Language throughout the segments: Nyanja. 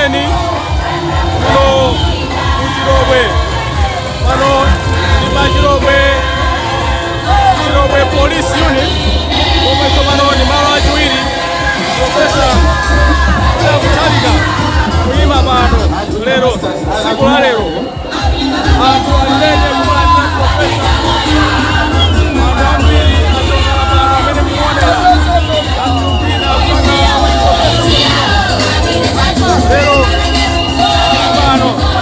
Kweni kuno Chirobwe pano ndi Chirobwe Police Unit komwe pano ndi malo achiwiri Profesa Kutalika kuyima pano lero siku la lero anthu alilete kulandira Profesa anthu ambiri asonkhana pano amene mukuonera anthu ina lero pano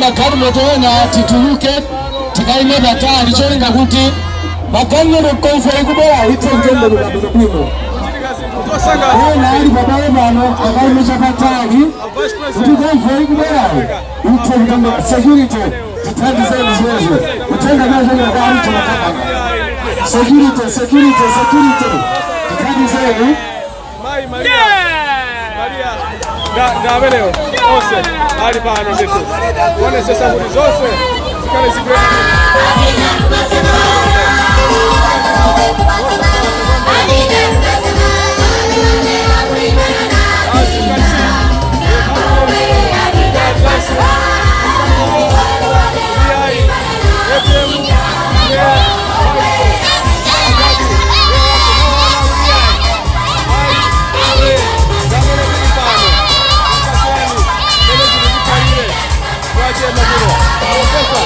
makali motoona tituluke tikaime batali cholinga kuti bakalire konfere kubera itendende bulabuzo kwino ena ali babaye bano akaime chabatali kuti konfere kubera itendende security titandize bizozo utenga nazo na gari tunataka security titandize Gabeleo ose ali pano ndithu one sesa kuti zonse zikale zikwe Profesa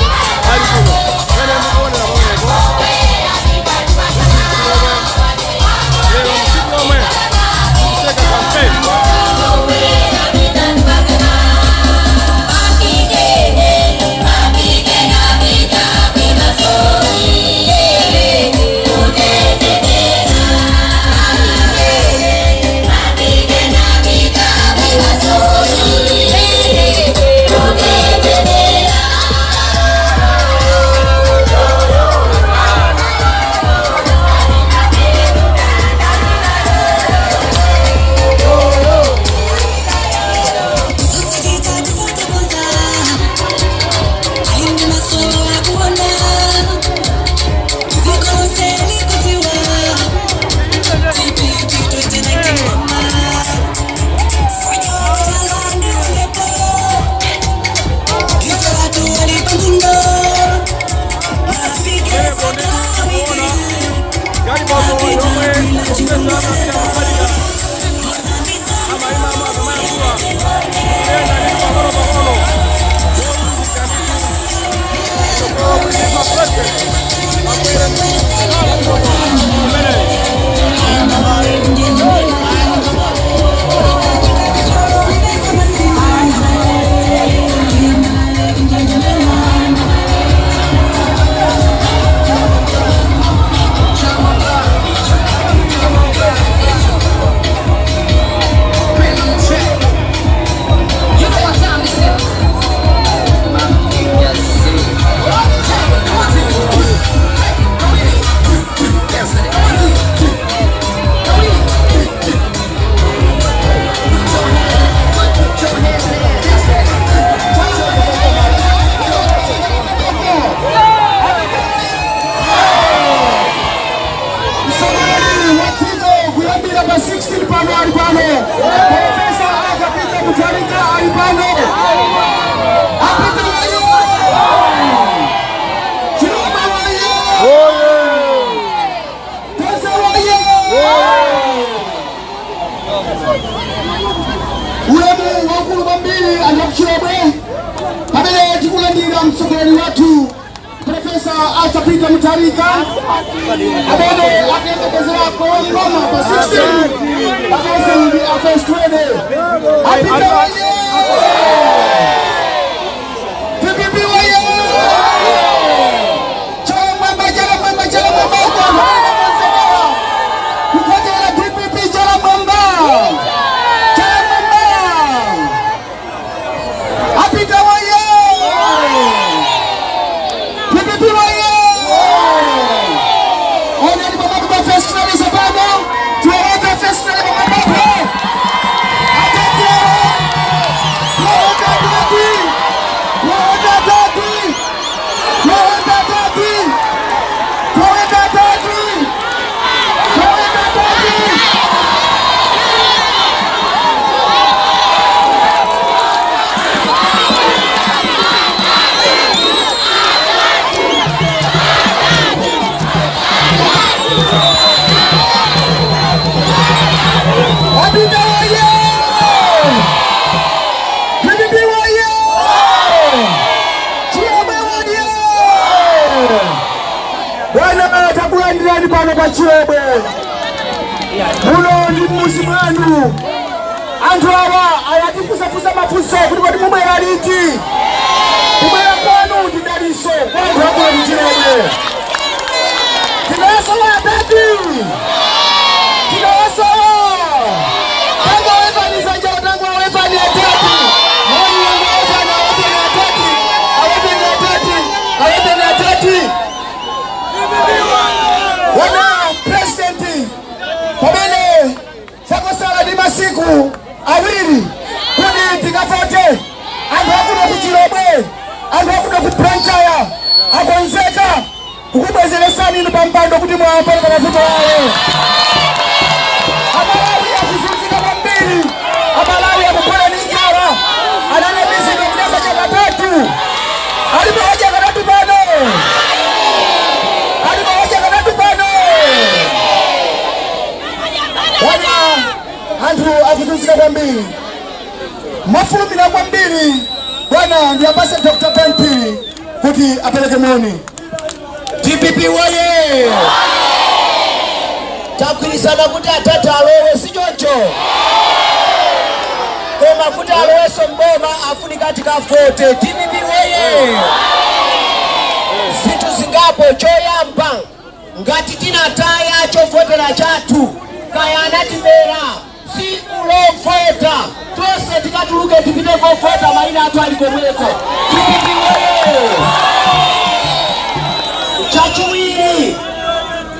ulemu wakulu kwambiri anakuchilomwe pamene tikulandira mtsogoleri wathu Profesa Arthur Peter Mutharika amene akuyembekezerako ngoma pa 16 August 20. Apita waye! PPP waye! Chala mwamba kufuatana PPP chala mwamba! Apita waye! PPP waye! Ona ni baba kwa festival za baba. Tuweka festival ya baba. Takulandirani pano pa Chilomwe. Muno ndi mmuzi mwanu. Anthu awa ayatifusafusa mafunso kuti kodi mubwera liti. Kubwera kwanu ndi daliso kwa anthu akula ndi Chilomwe. Tinawasowa atatu. Tinawasowa. Tanga wefani sanja utangwa wefani atatu. Mwani wangu wefani aweteni atatu. Aweteni atatu. Aweteni atatu. Wana presidenti pamene sakosala ndi masiku awiri kuti tikavote anthu akuno ku Chilomwe, anthu akuno ku Blantyre akonzeka kukubwezeresani inu pa mpando kuti mwapale pa mavuto awo. Amalawi akuzunzika kwambiri, Amalawi akugwera ndi njala, ananamizidwa kudasa cha katatu, alipo haja katatu pano. Anthu akuzunzika kwambiri, mafulumira kwambiri. Bwana ndiyapase Dr. Pempi kuti apeleke moni. DPP woye! Takwirizana kuti atatu alowe si choncho. Koma kuti aloweso mboma afunika tikavote. DPP woye! Zinthu zingapo choyamba ngati tinataya chovotera chathu kaya anatibera siku lovota tose tikatuluke tipite kovota maina athu ali komweko. DPP woye! Chachiwiri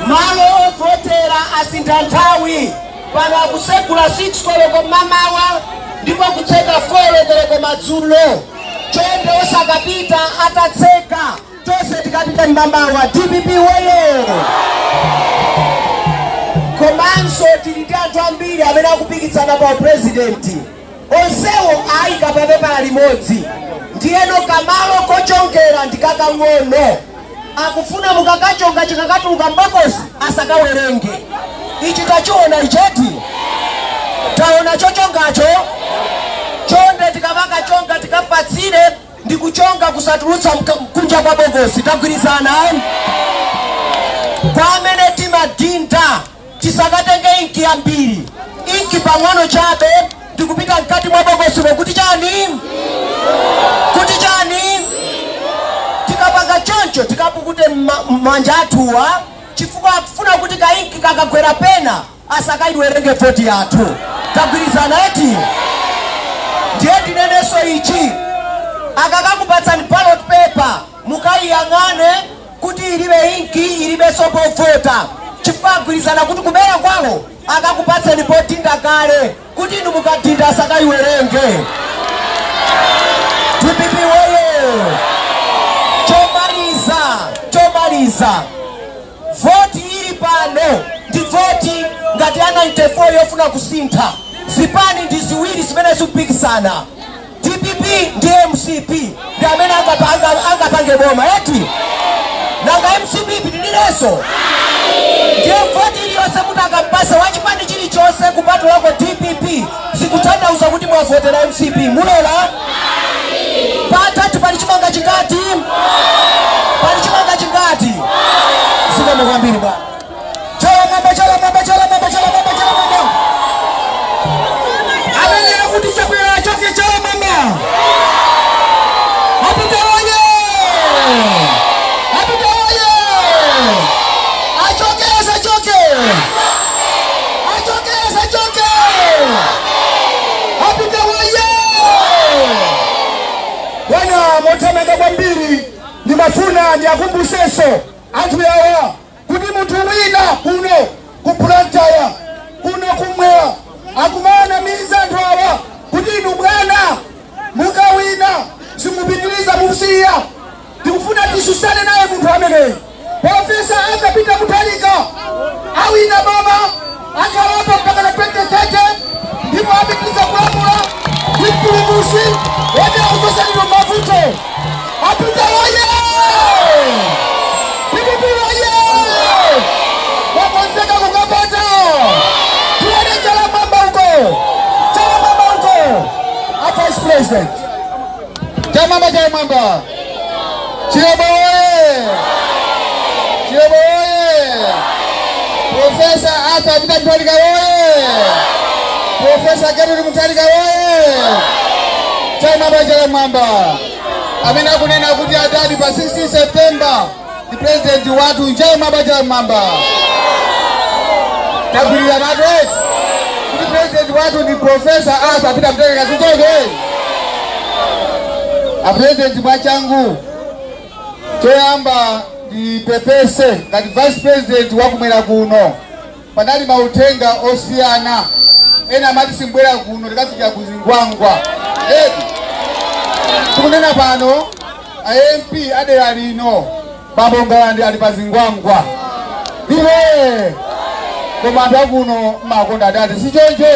malo ovotera asintha nthawi pano akusegula 6 koloko mamawa ndipo kutseka 4 koloko madzulo. Chonde osakapita atatseka tose tikapita mamawa. DPP woye! Komanso tili ndi anthu ambiri amene akupikisana pa presidenti. Onsewo ayika pa pepala limodzi. Ndiyeno kamalo kochongera ndikakang'ono. Akufuna mukakachonga chikakatuluka mbokosi asakawerenge. Ichi tachiona ichoti. Taona chochongacho. Chonde tikamakachonga tikapatsire ndikuchonga kusatulutsa mkunja kwa bokosi. Tagwirizana. Pamene timadinda tisakatenge inki yambiri. Inki pang'ono chabe ndikupita mkati mwa bokosi kuti chani? Kuti chani? Tikapanga choncho tikapukute manja athuwa chifukwa akufuna kuti kainki kakagwera pena asakaiwerenge voti yathu. Tagwirizana eti? Ndiye ndineneso ichi akakakupatsani ballot paper mukayiyang'ane kuti ilibe inki ilibe sopo vota. Chifukwa agwirizana kuti kubera kwawo akakupatsani potinda kale kuti inu mukatinda asakaiwerenge. DPP woye! Chomaliza voti ili pano ndi voti ngati ya 94 yofuna kusintha. Zipani ndi ziwiri zimene zikupikisana. DPP ndi MCP ndi amene angapange boma eti. nanga MCB pitilireso ndiye mvoti iliyonse munakampasa wachipani chilichonse kupatula lako DPP sikutanthauza kuti mwavotera MCB mulola patatu pali chimanga chingati zikomo kwambiri bwana chala mama amenye kuti chakwera chake chala mama apita oye achoke apita oye bwana motamega kwambiri ndi mafuna ndi akumbuseso anthu yawa kuti munthu wina kuno kuplantaya kuno kumwera akumana miza anthu awa kuti inu bwana mukawina simupitiliza musiya tikufuna tisusane naye munthu ameneyi profesa akapita kutalika awina baba akalapa mpaka na 2030 ndipo apitiliza kulamula wipulumusi wote akukosaniro mavuto apita oye wakonzeka kukapata tuone chala mamba huko Vice President chala mamba Chirebo oye Profesa Arthur Peter Mutharika oye Profesa Gerald Mutharika oye chala mamba amena kunena kuti atadi pa 16 September the president watu chala mamba tabirira madwet kuti president watu ni Profesa Arthur Peter Mutharika sichoke a president mwachangu choyamba ndipepese ngati vice president wakumwera kuno panali mautenga osiyana ena amati simbwera kuno likafika kuzingwangwa tikunena pano MP adera lino Bambongalandi ali pazingwangwa ndiye koma anthu akuno makonda adati sichoncho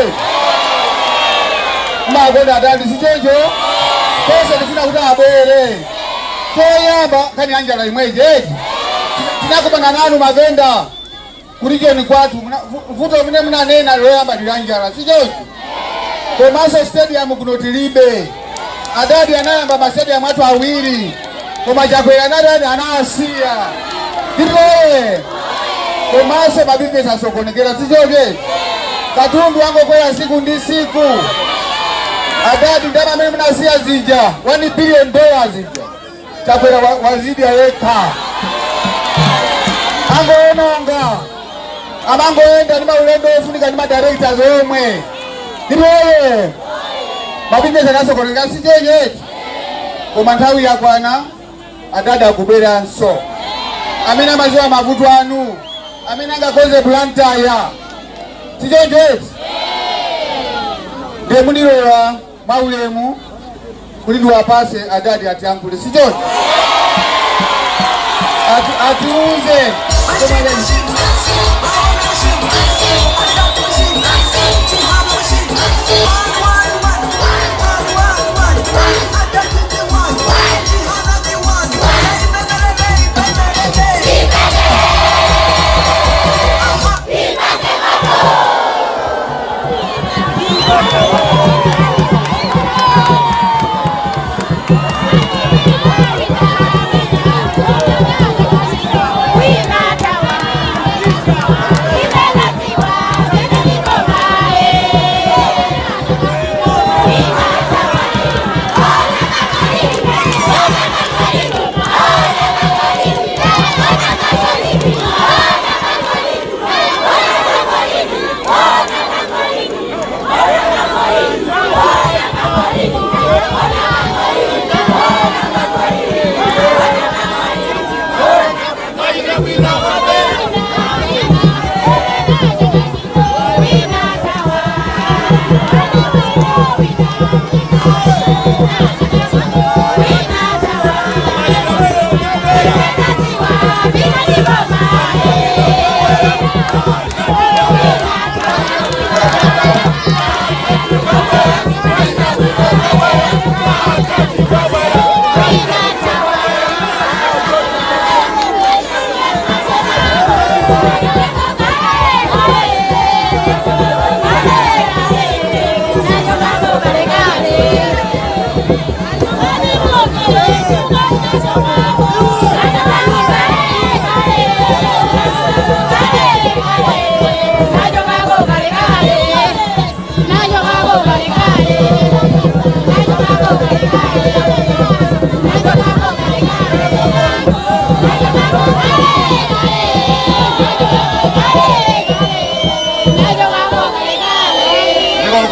pese tifuna kuti abwere choyamba kani anjala imweje tinakupanga nanu mavenda kulijoni kwatu vuto mine munanena loyamba lilanjala sichoncho komanso stadium kuno tilibe adadi anayamba mastadium atu awiri koma chakwera nadadi anawasiya ndipoye komanso mabizinesi asokonekera sichoncho katundu wangokwera siku ndi siku adadi ndama mene munasiya zija $1 billion zija chakwera wazidi yekha angoononga amangoenda ni maulendo ofunika ni madirectors omwe ndipoye mabizinesi anasokonekera sichoncho koma nthawi yakwana adadi akuberanso amene amaziwa mavuto anu amene angakonze plantaya sichoncho ndiye munilola maulemu kuti ndiwapase adadi atiyankhule sichoncho atiuze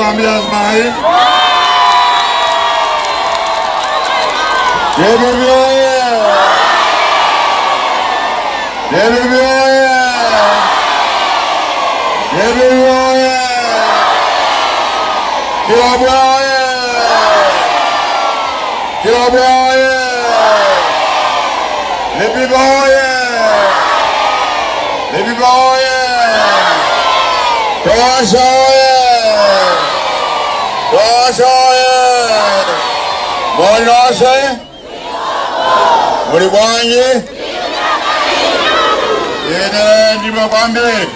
mwambie Azmai. Debibi oye! Debibi oye! Debibi oye! Kilabwe oye! Kilabwe oye! Debibi oye! Debibi oye! Toasha oye! Toasha oye! Mwanase? Muri bwanji? Ine ndimo kwambiri.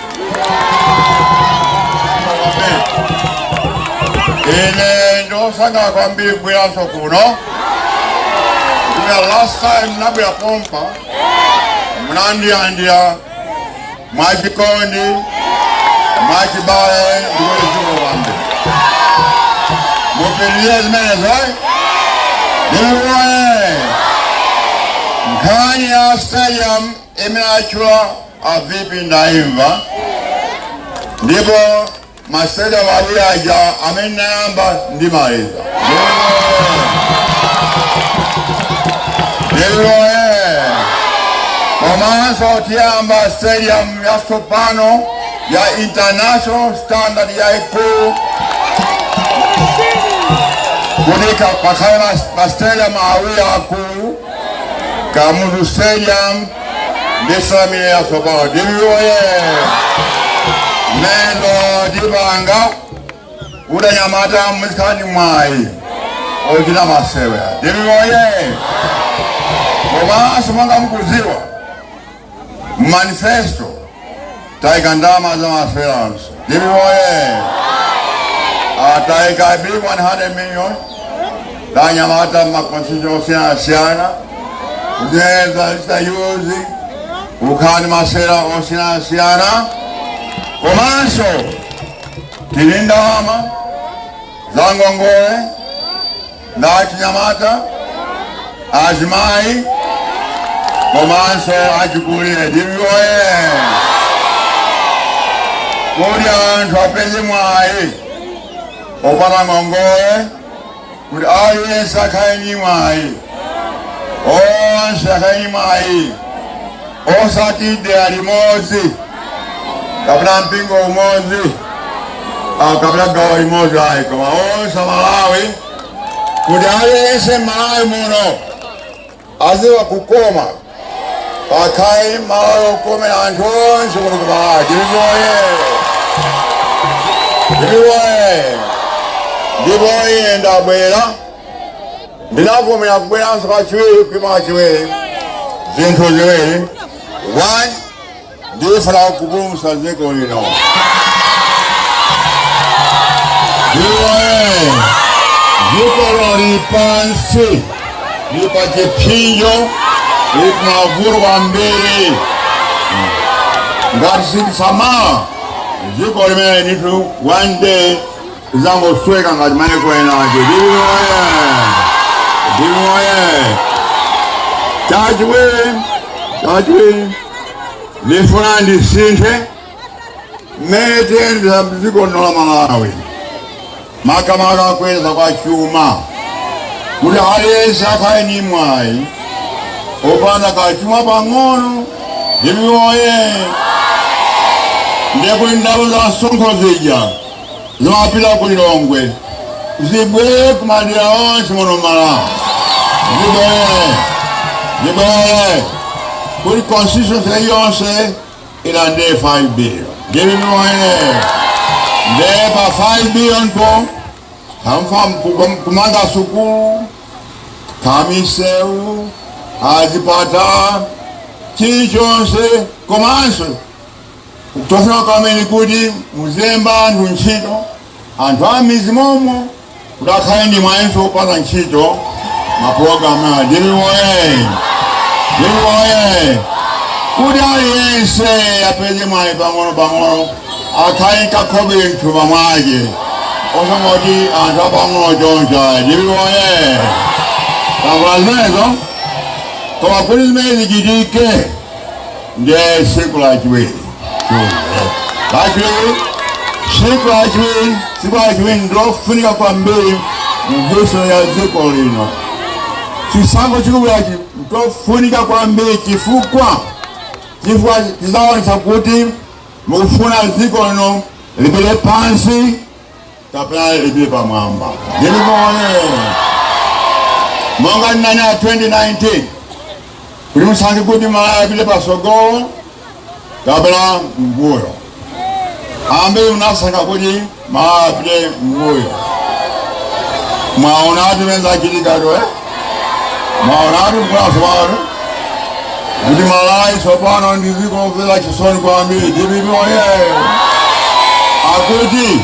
Ine ndosanga kwambiri bwiraso kuno. The last time nabwera pompa munandiandira mwachikondi mwachibale ndikulizuko kwambiri. Mupiriye zimenezo Nimwe Nkani ya stadium imeachwa avipi ndaimba. Ndipo maseda waliaja amenamba ndimaliza. Nimwe Komanso tiamba stadium ya Sopano ya international standard ya ikulu. Kunika pakaya stadium awia akulu Kamuzu stadium Desami ya Sopano. Dibiwoye Nendo dibanga Uda nyamata mwiskani mwai Ojina masewe. Dibiwoye Komanso mwanga mkuziwa Manifesto Taikandama za maferans. Dibiwoye Ataika bi 100 million Danya mata makonsijo siana Udeza lista yuzi Ukani masera osina siana Komanso Tilinda hama Zangongoe Ndaki nyamata Azmai Komanso ajikulie. Dibiwoye Kudia ntwapezi mwai Opana ngongoe Kudi aye sakaini mwai sakaini mwai Osatide alimozi Kabla mpingo umozi Kabla gawa imozi kama Malawi Kudi aye ese Malawi muno Aziwa kukoma Pakai Malawi kome Antonsi kunukumaa. Dibiwoye Dibiwoye Dibiwoye ndabwera Ndinavumira kubwera nsoka chiwiri kwima chiwiri Zintu ziwiri. One, ndifuna kubumusa ziko lino. Dibiwoye Ziko lori pansi Lipa chipinjo Lipa mavuru wa mbili Ngati siti sama Ziko limene nitu one day Zango sweka ngati maiko enaje. Dibiwoye Dibiwoye Tajwe Nifuna ndisinte Mete ndisa ziko nola Malawi Maka kweza kwa chuma Kuli alesa kaini mwai Opana kachuma pangono. Dibiwoye Ndekuli ndabu za sonko zija Zimapila kulilongwe Zibwe kumadira onsi mono mala. Dibiwoye Kuli constitution yonse ila nde 5 billion. Dibiwoye Ndepa 5 billion po Hamfam kumanga sukulu Kamiseu Azipata Chichonse Komanso Kutofuna kameni kudi Muzemba nchito Antu amizi momo Kudakaendi maenso upata nchito Maprogramu. Dibiwoye Kudi aliyense Yapezi mai pangono Akaika kobi nchuma maji Osangoti anta pangono jonja. Dibiwoye Takulazmezo Kwa kulizmezi gidike Nde sikula chiwezi Lakini sikwachiwini ndofunika kwambiri mviso ya ziko lino. Chisango chikubwerachi ndofunika kwambiri chifukwa chizaonesa kuti mukufuna ziko lino lipite pansi kapena lipite pamwamba. Monga nani ya 2019 kuti musange kuti Malaya apite pasogolo kapena mbuyo. Ambe unasanga kuti Malaya apite mbuyo. Mwaona ati menza chilikado mwaona ati mkwaswaro kuti Malaya isopano ndiziko vila chisoni kwambiri dibibi akuti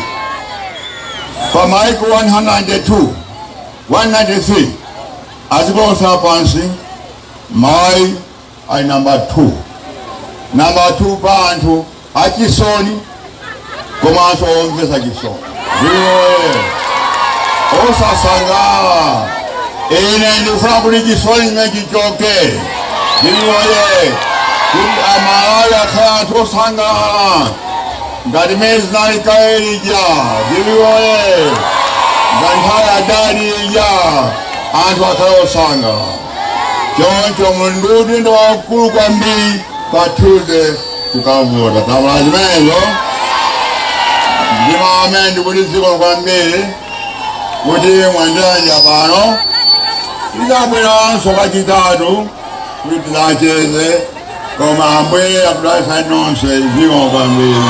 pa maiko 192 193 azikosa pansi mai ai number 2 pantu achisoni komanso omvesa chisoni osasangala ine ndifuna kuti chisoni mechichoke ndiliwoye kuti Amalaya akhala tosangala ngati mezi nalikaelija ndiliwoye ngati nthawi adali ija anthu akhala osangala. Choncho munduti ndi wakulu kwambiri pa Tuesday tukavota. Tamala zimenezo ndima amene ndikuti ziko kwambiri kuti mwanjanja pano tidabweranso kachitatu kuti tidacheze koma Ambuye akudalitsa nonse ziko kwambiri.